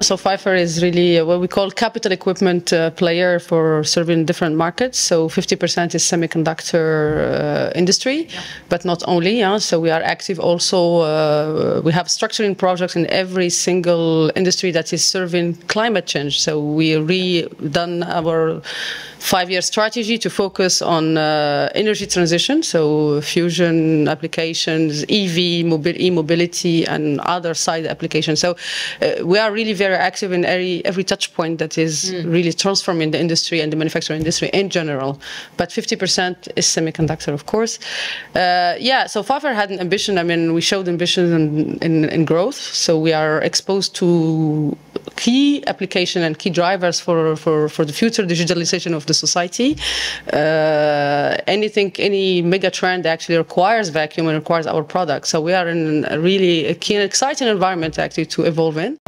So Pfeiffer is really what we call capital equipment player for serving different markets. So 50% is semiconductor industry, but not only. So we are active also. We have structuring projects in every single industry that is serving climate change. So we redone our 5-year strategy to focus on energy transition, so fusion applications, EV, e-mobility, and other side applications. So we are really very active in every touch point that is really transforming the industry and the manufacturing industry in general. But 50% is semiconductor, of course. So Pfeiffer had an ambition. I mean, we showed ambition in growth. So we are exposed to key application and key drivers for the future digitalization of the society. Any mega trend actually requires vacuum and requires our products. So we are in a really key and exciting environment actually to evolve in.